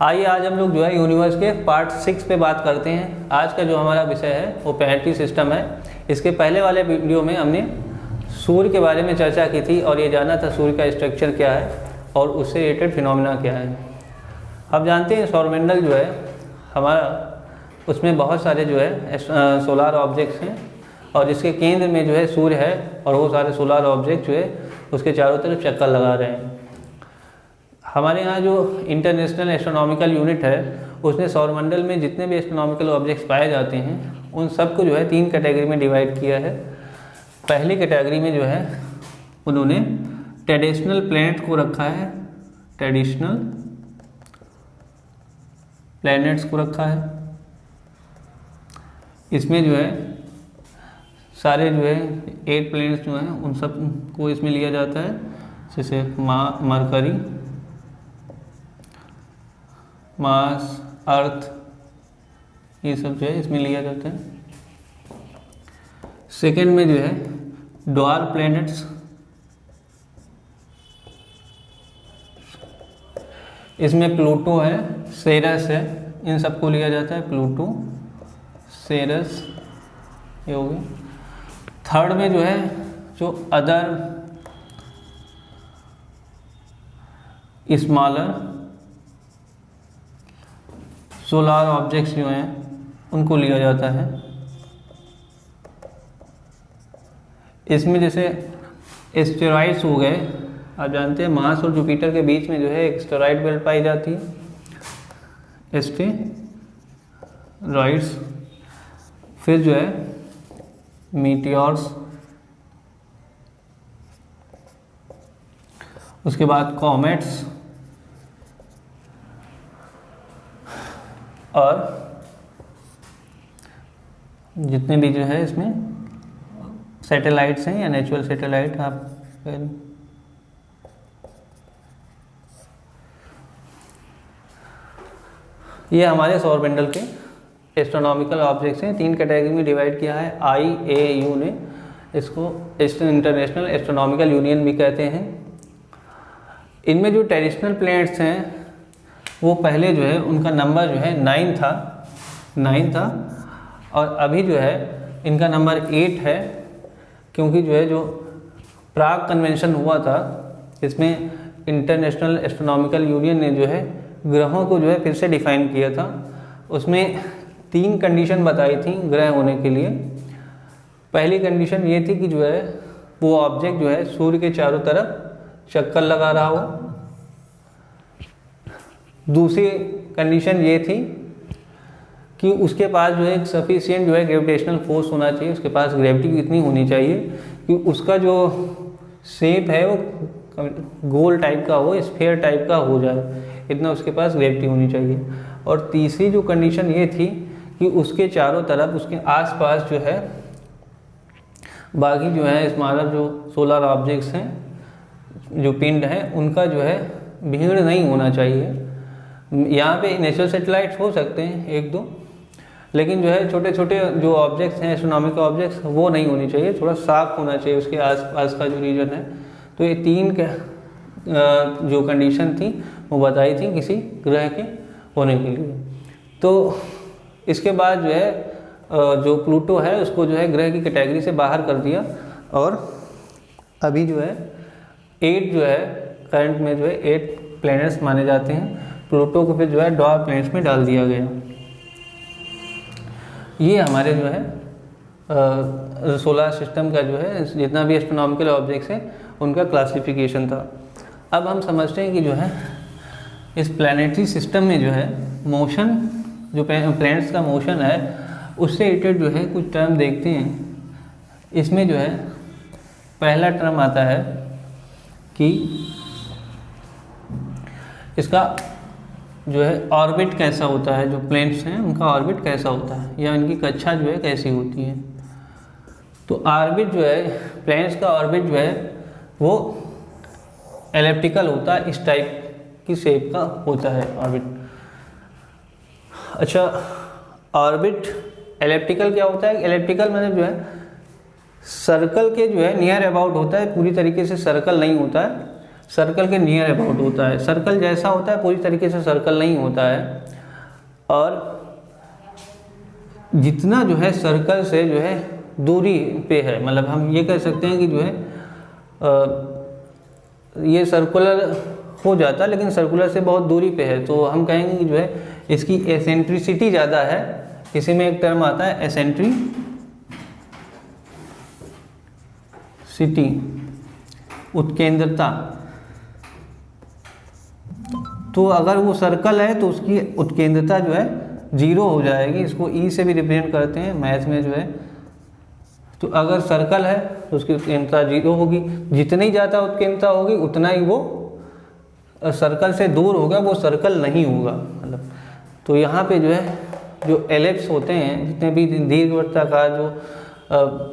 आइए आज हम लोग जो है यूनिवर्स के पार्ट 6 पे बात करते हैं। आज का जो हमारा विषय है वो प्लैनेटरी सिस्टम है। इसके पहले वाले वीडियो में हमने सूर्य के बारे में चर्चा की थी और ये जाना था सूर्य का स्ट्रक्चर क्या है और उससे रिलेटेड फिनोमिना क्या है। अब जानते हैं सौरमंडल जो है हमारा, उसमें बहुत सारे जो है सोलार ऑब्जेक्ट्स हैं और जिसके केंद्र में जो है सूर्य है और वो सारे सोलार ऑब्जेक्ट जो है उसके चारों तरफ चक्कर लगा रहे हैं। हमारे यहाँ जो इंटरनेशनल एस्ट्रोनॉमिकल यूनिट है उसने सौरमंडल में जितने भी एस्ट्रोनॉमिकल ऑब्जेक्ट्स पाए जाते हैं उन सबको जो है 3 कैटेगरी में डिवाइड किया है। पहली कैटेगरी में जो है उन्होंने ट्रेडिशनल प्लैनेट को रखा है, ट्रेडिशनल प्लैनेट्स को रखा है। इसमें जो है सारे जो है 8 प्लैनेट्स जो हैं उन सब को इसमें लिया जाता है, जैसे मरकरी, मार्स, अर्थ, ये सब जो है इसमें लिया जाता है। सेकेंड में जो है ड्वार्फ प्लैनेट्स, इसमें प्लूटो है, सेरस है, इन सबको लिया जाता है। प्लूटो, सेरस, ये हो गया। थर्ड में जो है जो अदर स्मॉलर सोलार ऑब्जेक्ट्स जो हैं उनको लिया जाता है। इसमें जैसे एस्टेरॉइड्स हो गए, आप जानते हैं मार्स और जुपिटर के बीच में जो है एक एस्टेरॉइड बेल्ट पाई जाती है, एस्टेरॉइड्स। फिर जो है मीटियोर्स, उसके बाद कॉमेट्स और जितने भी जो है इसमें सैटेलाइट्स हैं या नेचुरल सैटेलाइट आप ये हमारे सौरमंडल के एस्ट्रोनॉमिकल ऑब्जेक्ट्स हैं। 3 कैटेगरी में डिवाइड किया है IAU ने, इसको इंटरनेशनल एस्ट्रोनॉमिकल यूनियन भी कहते हैं। इनमें जो ट्रेडिशनल प्लैनेट्स हैं वो पहले जो है उनका नंबर जो है 9 था और अभी जो है इनका नंबर 8 है, क्योंकि जो है जो प्राग कन्वेंशन हुआ था इसमें इंटरनेशनल एस्ट्रोनॉमिकल यूनियन ने जो है ग्रहों को जो है फिर से डिफाइन किया था। उसमें 3 कंडीशन बताई थी ग्रह होने के लिए। पहली कंडीशन ये थी कि जो है वो ऑब्जेक्ट जो है सूर्य के चारों तरफ चक्कर लगा रहा हो। दूसरी कंडीशन ये थी कि उसके पास जो है एक सफिशिएंट जो है ग्रेविटेशनल फोर्स होना चाहिए, उसके पास ग्रेविटी इतनी होनी चाहिए कि उसका जो शेप है वो गोल टाइप का हो, स्फीयर टाइप का हो जाए, इतना उसके पास ग्रेविटी होनी चाहिए। और तीसरी जो कंडीशन ये थी कि उसके चारों तरफ, उसके आसपास जो है बाकी जो है स्मॉलर जो सोलर ऑब्जेक्ट्स हैं, जो पिंड हैं, उनका जो है भीड़ नहीं होना चाहिए। यहाँ पे नेचुरल सैटेलाइट्स हो सकते हैं 1-2, लेकिन जो है छोटे छोटे जो ऑब्जेक्ट्स हैं एस्ट्रोनॉमिकल ऑब्जेक्ट्स वो नहीं होनी चाहिए, थोड़ा साफ होना चाहिए उसके आसपास का जो रीजन है। तो ये 3 जो कंडीशन थी वो बताई थी किसी ग्रह के होने के लिए। तो इसके बाद जो है जो प्लूटो है उसको जो है ग्रह की कैटेगरी से बाहर कर दिया और अभी जो है 8 जो है करंट में जो है 8 प्लैनेट्स माने जाते हैं। प्लूटो को फिर जो है ड्वार्फ प्लैनेट्स में डाल दिया गया। ये हमारे जो है सोलर सिस्टम का जो है जितना भी एस्ट्रोनॉमिकल ऑब्जेक्ट्स हैं उनका क्लासिफिकेशन था। अब हम समझते हैं कि जो है इस प्लैनेटरी सिस्टम में जो है मोशन, जो प्लैनेट्स का मोशन है उससे रिलेटेड जो है कुछ टर्म देखते हैं। इसमें जो है पहला टर्म आता है कि इसका जो है ऑर्बिट कैसा होता है, जो प्लैनेट्स हैं उनका ऑर्बिट कैसा होता है या इनकी कक्षा जो है कैसी होती है। तो ऑर्बिट जो है प्लैनेट्स का ऑर्बिट जो है वो एलिप्टिकल होता है, इस टाइप की शेप का होता है ऑर्बिट। अच्छा, ऑर्बिट एलिप्टिकल क्या होता है? एलिप्टिकल मतलब जो है सर्कल के जो है नियर अबाउट होता है, पूरी तरीके से सर्कल नहीं होता है, सर्कल के नियर अबाउट होता है। सर्कल जैसा होता है पूरी तरीके से सर्कल नहीं होता है, और जितना जो है सर्कल से जो है दूरी पे है, मतलब हम ये कह सकते हैं कि जो है ये सर्कुलर हो जाता है लेकिन सर्कुलर से बहुत दूरी पे है, तो हम कहेंगे कि जो है इसकी एसेंट्रिसिटी ज़्यादा है। इसी में एक टर्म आता है एसेंट्रिसिटी, उत्केंद्रता। तो अगर वो सर्कल है तो उसकी उत्केंद्रता जो है 0 हो जाएगी। इसको ई से भी रिप्रेजेंट करते हैं मैथ में जो है। तो अगर सर्कल है तो उसकी उत्केंद्रता 0 होगी, जितनी ज़्यादा उत्केंद्रता होगी उतना ही वो सर्कल से दूर होगा, वो सर्कल नहीं होगा मतलब। तो यहाँ पे जो है जो एलिप्स होते हैं, जितने भी दीर्घवृत्ताकार जो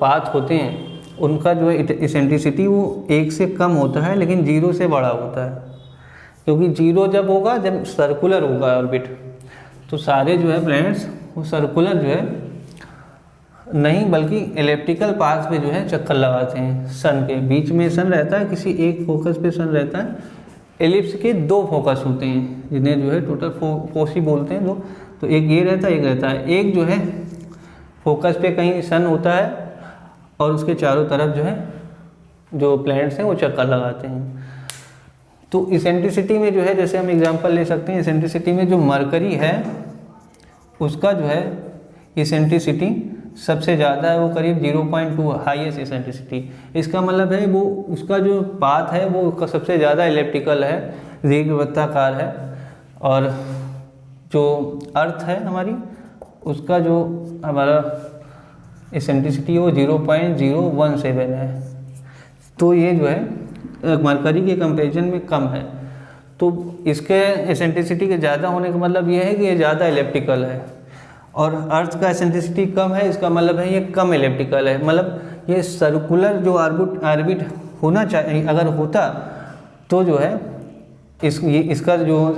पाथ होते हैं, उनका जो है एसेंट्रिसिटी वो 1 से कम होता है लेकिन 0 से बड़ा होता है, क्योंकि 0 जब होगा जब सर्कुलर होगा ऑर्बिट। तो सारे जो है प्लैनेट्स वो सर्कुलर जो है नहीं बल्कि एलिप्टिकल पाथ पे जो है चक्कर लगाते हैं। सन के बीच में सन रहता है, किसी एक फोकस पे सन रहता है। एलिप्स के 2 फोकस होते हैं जिन्हें जो है टोटल फोसी बोलते हैं। तो एक ये रहता है, एक रहता है। एक जो है फोकस पे कहीं सन होता है और उसके चारों तरफ जो है जो प्लैनेट्स हैं वो चक्कर लगाते हैं। तो इसेंट्रिसिटी में जो है, जैसे हम एग्जांपल ले सकते हैं, इसेंट्रिसिटी में जो मरकरी है उसका जो है इसेंट्रिसिटी सबसे ज़्यादा है, वो करीब 0.2 हाईएस्ट इसेंट्रिसिटी। इसका मतलब है वो उसका जो पाथ है वो सबसे ज़्यादा इलिप्टिकल है, दीर्घवृत्ताकार है। और जो अर्थ है हमारी, उसका जो हमारा इसेंट्रिसिटी है वो 0.017 है। तो ये जो है मरकरी के कंपैरिजन में कम है। तो इसके एसेंट्रिसिटी के ज़्यादा होने का मतलब ये है कि ये ज़्यादा इलिप्टिकल है, और अर्थ का एसेंट्रिसिटी कम है, इसका मतलब है ये कम इलिप्टिकल है। मतलब ये सर्कुलर जो ऑर्बिट होना चाहिए, अगर होता तो जो है इसका जो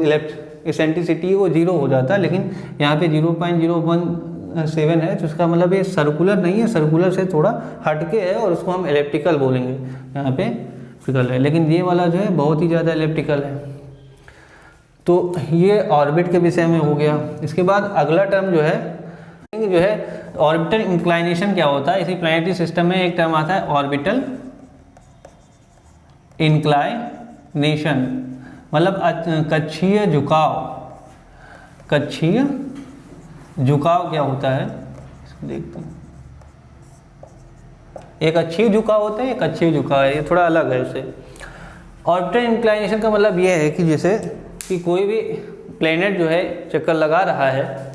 एसेंट्रिसिटी है वो 0 हो जाता, लेकिन यहाँ पे 0.017 है, तो इसका मतलब ये सर्कुलर नहीं है, सर्कुलर से थोड़ा हटके है, और उसको हम इलिप्टिकल बोलेंगे। यहाँ पे इलिप्टिकल है, लेकिन ये वाला जो है बहुत ही ज़्यादा इलिप्टिकल है। तो ये ऑर्बिट के विषय में हो गया। इसके बाद अगला टर्म जो है ऑर्बिटल इंक्लाइनेशन क्या होता है। इसी प्लैनेटरी सिस्टम में एक टर्म आता है ऑर्बिटल इंक्लाइनेशन, मतलब कक्षीय झुकाव। कक्षीय झुकाव क्या होता है इसको देखते हैं। एक अक्षीय झुकाव होता है, एक अक्षीय झुकाव है, ये थोड़ा अलग है उससे। ऑर्बिटल इंक्लाइनेशन का मतलब ये है कि जैसे कि कोई भी प्लैनेट जो है चक्कर लगा रहा है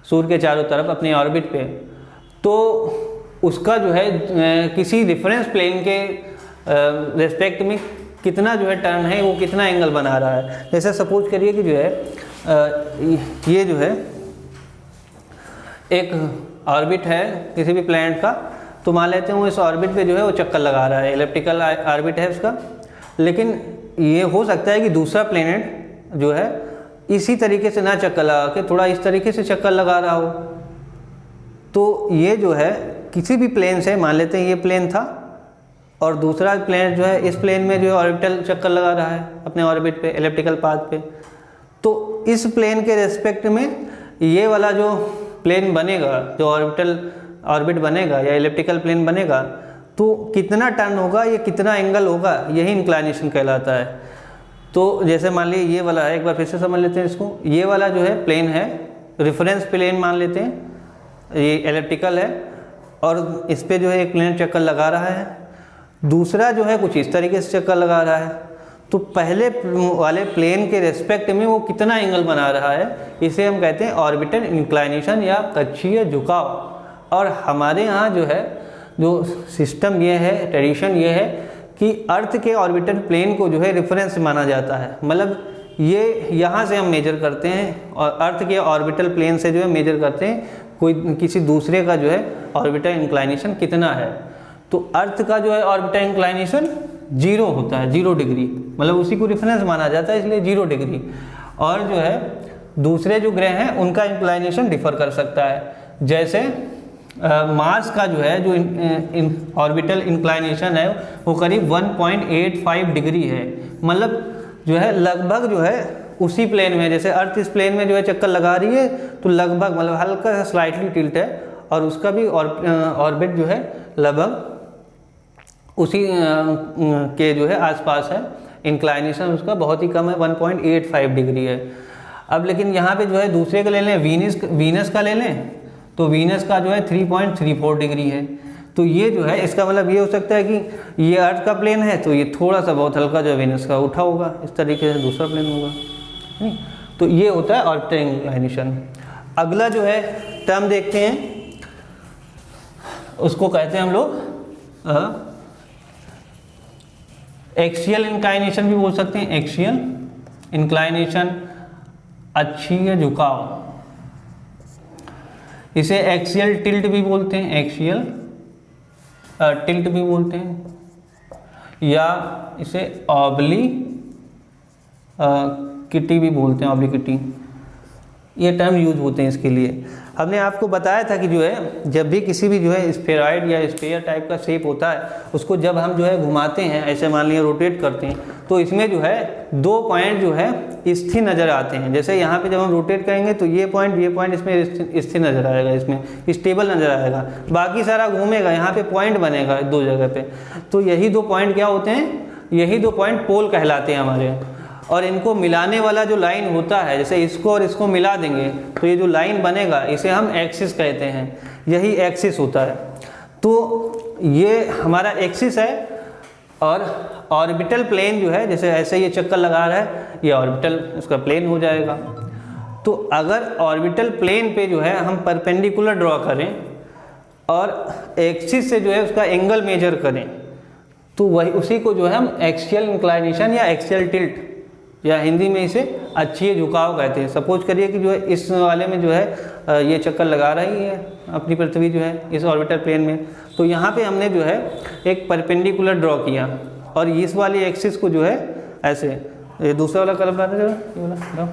सूर्य के चारों तरफ अपने ऑर्बिट पे, तो उसका जो है किसी रेफरेंस प्लेन के रेस्पेक्ट में कितना जो है टर्न है, वो कितना एंगल बना रहा है। जैसे सपोज करिए कि जो है ये जो है एक ऑर्बिट है किसी भी प्लैनेट का, तो मान लेते हैं वो इस ऑर्बिट पे जो है वो चक्कर लगा रहा है, एलिप्टिकल ऑर्बिट है उसका। लेकिन ये हो सकता है कि दूसरा प्लैनेट जो है इसी तरीके से ना चक्कर लगा के थोड़ा इस तरीके से चक्कर लगा रहा हो। तो ये जो है किसी भी प्लेन से, मान लेते हैं ये प्लेन था और दूसरा प्लेन जो है इस प्लेन में जो है ऑर्बिटल चक्कर लगा रहा है अपने ऑर्बिट पे, एलिप्टिकल पाथ पे। तो इस प्लेन के रेस्पेक्ट में ये वाला जो प्लेन बनेगा, जो ऑर्बिट बनेगा या एलिप्टिकल प्लेन बनेगा, तो कितना टर्न होगा, ये कितना एंगल होगा, यही इंक्लाइनेशन कहलाता है। तो जैसे मान लीजिए ये वाला है, एक बार फिर से समझ लेते हैं इसको। ये वाला जो है प्लेन है, रेफरेंस प्लेन मान लेते हैं, ये एलिप्टिकल है और इस पे जो है एक प्लेन चक्कर लगा रहा है, दूसरा जो है कुछ इस तरीके से चक्कर लगा रहा है। तो पहले वाले प्लेन के रेस्पेक्ट में वो कितना एंगल बना रहा है, इसे हम कहते हैं ऑर्बिटल इंक्लाइनेशन या कक्षीय झुकाव। और हमारे यहाँ जो है जो सिस्टम ये है, ट्रेडिशन ये है कि अर्थ के ऑर्बिटल प्लेन को जो है रेफरेंस माना जाता है। मतलब ये यहाँ से हम मेजर करते हैं और अर्थ के ऑर्बिटल प्लेन से जो है मेजर करते हैं कोई किसी दूसरे का जो है ऑर्बिटल इंक्लाइनेशन कितना है। तो अर्थ का जो है ऑर्बिटल इंक्लाइनेशन 0 होता है, 0 डिग्री, मतलब उसी को रेफरेंस माना जाता है, इसलिए 0 डिग्री। और जो है दूसरे जो ग्रह हैं उनका इंक्लाइनेशन डिफर कर सकता है। जैसे मार्स का जो है जो ऑर्बिटल इंक्लाइनेशन है वो करीब 1.85 डिग्री है। मतलब जो है लगभग जो है उसी प्लेन में, जैसे अर्थ इस प्लेन में जो है चक्कर लगा रही है, तो लगभग मतलब हल्का सा स्लाइटली टिल्ट है, और उसका भी ऑर्बिट जो है लगभग उसी के जो है आसपास है। इंक्लाइनेशन उसका बहुत ही कम है, 1.85 डिग्री है। अब लेकिन यहाँ पे जो है दूसरे का ले लें, वीनस का ले लें, तो वीनस का जो है 3.34 डिग्री है। तो ये जो है इसका मतलब ये हो सकता है कि ये अर्थ का प्लेन है, तो ये थोड़ा सा बहुत हल्का जो है वीनस का उठा होगा, इस तरीके से दूसरा प्लेन होगा, नहीं? तो ये होता है ऑर्बिटल इंक्लाइनेशन। अगला जो है टर्म देखते हैं, उसको कहते हैं हम लोग एक्सियल इंक्लाइनेशन भी बोल सकते हैं। एक्सियल इंक्लाइनेशन, अक्षीय झुकाव, इसे एक्सियल टिल्ट भी बोलते हैं, एक्सियल टिल्ट भी बोलते हैं, या इसे ऑब्लिक्विटी भी बोलते हैं, ऑब्लिक्विटी। ये टर्म यूज होते हैं इसके लिए। हमने आपको बताया था कि जो है जब भी किसी भी जो है स्फेरॉइड या स्फीयर टाइप का शेप होता है, उसको जब हम जो है घुमाते हैं, ऐसे मान लिया रोटेट करते हैं, तो इसमें जो है 2 पॉइंट जो है स्थिर नज़र आते हैं। जैसे यहाँ पे जब हम रोटेट करेंगे तो ये पॉइंट इसमें स्थिर नज़र आएगा, इसमें स्टेबल नज़र आएगा, बाकी सारा घूमेगा, यहाँ पे पॉइंट बनेगा 2 जगह पे। तो यही 2 पॉइंट क्या होते हैं, यही 2 पॉइंट पोल कहलाते हैं हमारे। और इनको मिलाने वाला जो लाइन होता है, जैसे इसको और इसको मिला देंगे तो ये जो लाइन बनेगा इसे हम एक्सिस कहते हैं, यही एक्सिस होता है। तो ये हमारा एक्सिस है, और ऑर्बिटल प्लेन जो है जैसे ऐसे ये चक्कर लगा रहा है, ये ऑर्बिटल इसका प्लेन हो जाएगा। तो अगर ऑर्बिटल प्लेन पे जो है हम परपेंडिकुलर ड्रॉ करें और एक्सिस से जो है उसका एंगल मेजर करें, तो वही उसी को जो है हम एक्सियल इंक्लाइनेशन या एक्सियल टिल्ट, या हिंदी में इसे अक्षीय झुकाव कहते हैं। सपोज करिए कि जो है इस वाले में जो है ये चक्कर लगा रही है अपनी पृथ्वी जो है इस ऑर्बिटल प्लेन में, तो यहाँ पे हमने जो है एक परपेंडिकुलर ड्रॉ किया, और इस वाली एक्सिस को जो है ऐसे, ये दूसरा वाला कलर बना ये वाला,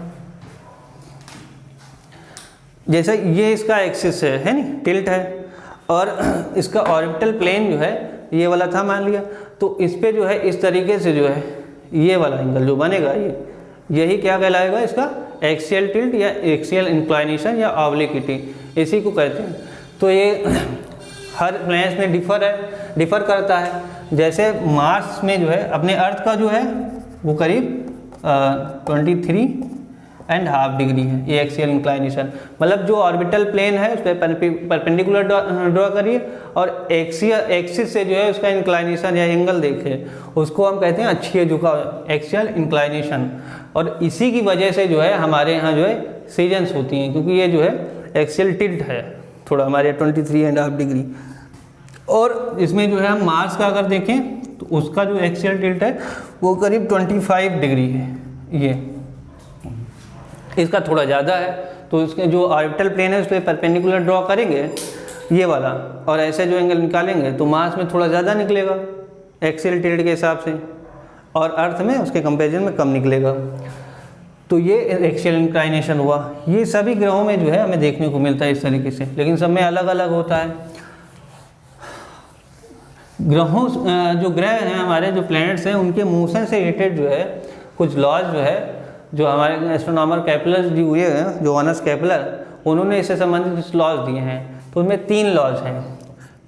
जैसे ये इसका एक्सिस है नहीं, टिल्ट है, और इसका ऑर्बिटल प्लेन जो है ये वाला था मान लिया, तो इस पे जो है इस तरीके से जो है ये वाला एंगल जो बनेगा यही क्या कहलाएगा, इसका एक्सियल टिल्ट या एक्सियल इंक्लाइनेशन या ऑब्लिक्विटी, इसी को कहते हैं। तो ये हर प्लैनेट्स में डिफर करता है। जैसे मार्स में जो है अपने अर्थ का जो है वो करीब 23.5 डिग्री है ये एक्सियल इंक्लाइनेशन। मतलब जो ऑर्बिटल प्लेन है उस पर परपेंडिकुलर ड्रॉ करिए, और एक्सिस से जो है उसका इंक्लाइनेशन या एंगल देखिए, उसको हम कहते हैं अक्षीय झुकाव, एक्सियल इंक्लाइनेशन। और इसी की वजह से जो है हमारे यहाँ जो है सीजन्स होती हैं, क्योंकि ये जो है एक्सियल टिल्ट है थोड़ा हमारे 23.5 डिग्री। और इसमें जो है हम मार्स का अगर देखें तो उसका जो एक्सियल टिल्ट है वो करीब 25 डिग्री है, ये इसका थोड़ा ज़्यादा है। तो इसके जो ऑर्बिटल प्लेन है उस पर परपेंडिकुलर ड्रॉ करेंगे ये वाला, और ऐसे जो एंगल निकालेंगे तो मार्स में थोड़ा ज़्यादा निकलेगा एक्सियल टिल्ट के हिसाब से, और अर्थ में उसके कंपैरिजन में कम निकलेगा। तो ये एक्सियल इंक्लाइनेशन हुआ। ये सभी ग्रहों में जो है हमें देखने को मिलता है इस तरीके से, लेकिन सब में अलग अलग होता है। ग्रहों जो ग्रह हैं हमारे, जो प्लैनेट्स हैं, उनके मोशन से रिलेटेड जो है कुछ लॉज जो है, जो हमारे एस्ट्रोनॉमर केपलर जी हुए हैं, जोहानस केपलर, उन्होंने इससे संबंधित कुछ लॉज दिए हैं। तो उनमें 3 लॉज हैं।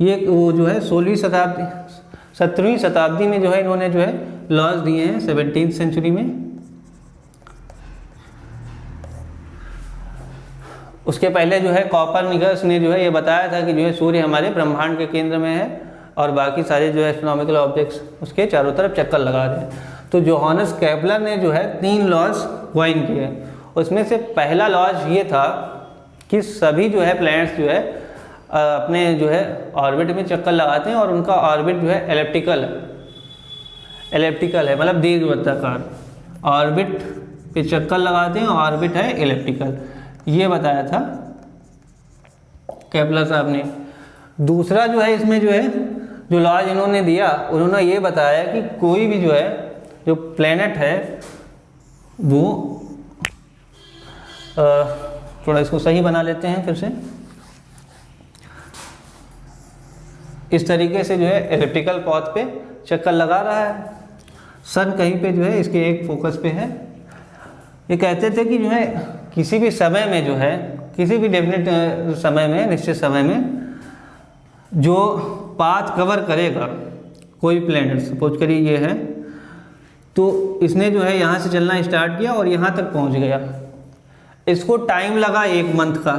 ये वो जो है 17वीं शताब्दी में जो है इन्होंने जो है लॉज दिए हैं 17th सेंचुरी में। उसके पहले जो है कॉपरनिकस ने जो है ये बताया था कि जो है सूर्य हमारे ब्रह्मांड के केंद्र में है और बाकी सारे जो एस्ट्रोनॉमिकल ऑब्जेक्ट्स उसके चारों तरफ चक्कर लगा रहे हैं। तो जोहानस केपलर ने जो है 3 लॉज क्वाइन किए। उसमें से पहला लॉज ये था कि सभी जो है प्लैनेट्स जो है अपने जो है ऑर्बिट में चक्कर लगाते हैं, और उनका ऑर्बिट जो है एलिप्टिकल है, मतलब दीर्घवृत्ताकार ऑर्बिट पे चक्कर लगाते हैं, ऑर्बिट है एलिप्टिकल। ये बताया था केपलर साहब ने। दूसरा जो है इसमें जो है जो लॉज इन्होंने दिया, उन्होंने ये बताया कि कोई भी जो है जो प्लैनेट है वो थोड़ा इसको सही बना लेते हैं फिर से। इस तरीके से जो है एलिप्टिकल पाथ पे चक्कर लगा रहा है। सन कहीं पे जो है इसके एक फोकस पे है। ये कहते थे कि जो है किसी भी समय में जो है, किसी भी डेफिनेट समय में, निश्चित समय में जो पाथ कवर करेगा कोई प्लैनेट, सपोज करिए ये है, तो इसने जो है यहाँ से चलना स्टार्ट किया और यहाँ तक पहुँच गया। इसको टाइम लगा 1 मंथ का।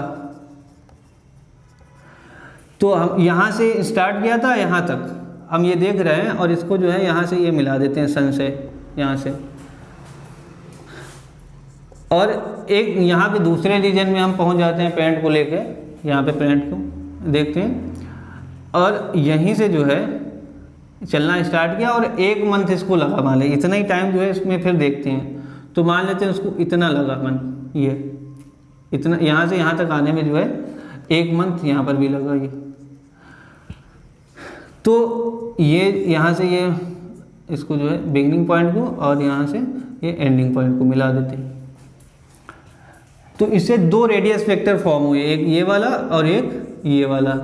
तो हम यहाँ से स्टार्ट किया था, यहाँ तक हम ये देख रहे हैं, और इसको जो है यहाँ से ये मिला देते हैं सन से, यहाँ से, और एक यहाँ पे दूसरे रीजन में हम पहुँच जाते हैं प्लैनेट को लेके। यहाँ पे प्लैनेट को देखते हैं और यहीं से जो है चलना स्टार्ट किया और 1 मंथ इसको लगा, मान लें इतना ही टाइम जो है इसमें फिर देखते हैं, तो मान लेते हैं उसको इतना लगा ये इतना, यहाँ से यहाँ तक आने में जो है 1 मंथ यहाँ पर भी लगा ये। तो ये यहाँ से ये इसको जो है बिगिनिंग पॉइंट को और यहाँ से ये एंडिंग पॉइंट को मिला देते हैं। तो इससे 2 रेडियस वेक्टर फॉर्म हुए, एक ये वाला और एक ये वाला।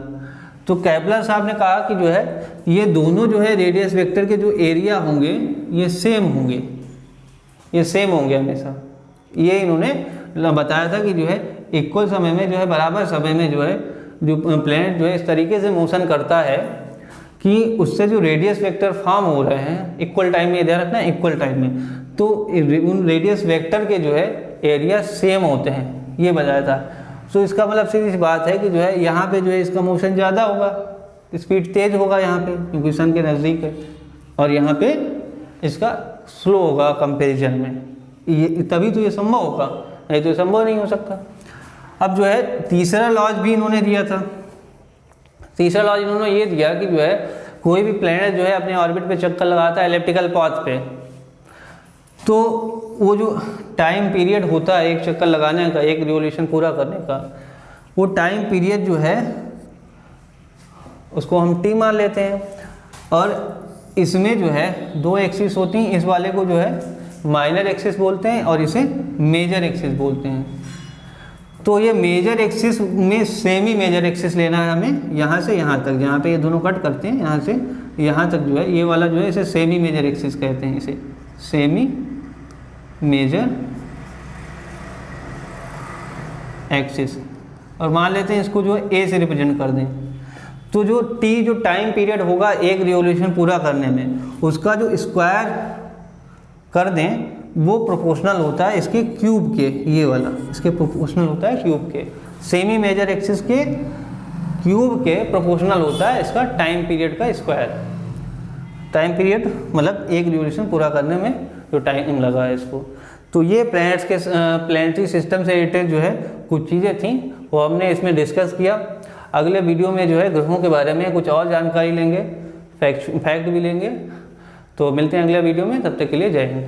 तो केपलर साहब ने कहा कि जो है ये दोनों जो है रेडियस वेक्टर के जो एरिया होंगे ये सेम होंगे, ये सेम होंगे हमेशा। ये इन्होंने बताया था कि जो है इक्वल समय में जो है, बराबर समय में जो है, जो प्लैनेट जो है इस तरीके से मोशन करता है कि उससे जो रेडियस वेक्टर फॉर्म हो रहे हैं इक्वल टाइम में, ध्यान रखना इक्वल टाइम में, तो उन रेडियस वेक्टर के जो है एरिया सेम होते हैं, ये बताया था। सो इसका मतलब सीधी सी बात है कि जो है यहाँ पे जो है इसका मोशन ज़्यादा होगा, स्पीड तेज होगा यहाँ पे क्योंकि सन के नज़दीक है, और यहाँ पे इसका स्लो होगा कंपेरिजन में। ये तभी तो ये संभव होगा, नहीं तो संभव नहीं हो सकता। अब जो है तीसरा लॉज भी इन्होंने दिया था। तीसरा लॉज इन्होंने ये दिया कि जो है कोई भी प्लैनेट जो है अपने ऑर्बिट पे चक्कर लगाता है एलिप्टिकल पाथ पे, तो वो जो टाइम पीरियड होता है एक चक्कर लगाने का, एक रिवोल्यूशन पूरा करने का, वो टाइम पीरियड जो है उसको हम टी मान लेते हैं। और इसमें जो है 2 एक्सिस होती हैं, इस वाले को जो है माइनर एक्सिस बोलते हैं और इसे मेजर एक्सिस बोलते हैं। तो ये मेजर एक्सिस में सेमी मेजर एक्सिस लेना है हमें, यहाँ से यहाँ तक, जहाँ पे ये दोनों कट करते हैं, यहाँ से यहाँ तक जो है ये वाला जो है इसे सेमी मेजर एक्सिस कहते हैं, इसे सेमी मेजर एक्सिस। और मान लेते हैं इसको जो है ए से रिप्रेजेंट कर दें। तो जो टी जो टाइम पीरियड होगा एक रिवोल्यूशन पूरा करने में, उसका जो स्क्वायर कर दें वो प्रोपोर्शनल होता है इसके क्यूब के, ये वाला इसके प्रोपोर्शनल होता है क्यूब के, सेमी मेजर एक्सिस के क्यूब के प्रोपोर्शनल होता है इसका टाइम पीरियड का स्क्वायर। टाइम पीरियड मतलब एक रिवोल्यूशन पूरा करने में जो टाइम लगा है इसको। तो ये प्लैनेट्स के प्लैनेटरी सिस्टम से रिलेटेड जो है कुछ चीज़ें थी वो हमने इसमें डिस्कस किया। अगले वीडियो में जो है ग्रहों के बारे में कुछ और जानकारी लेंगे, फैक्ट भी लेंगे। तो मिलते हैं अगले वीडियो में, तब तक के लिए जय हिंद।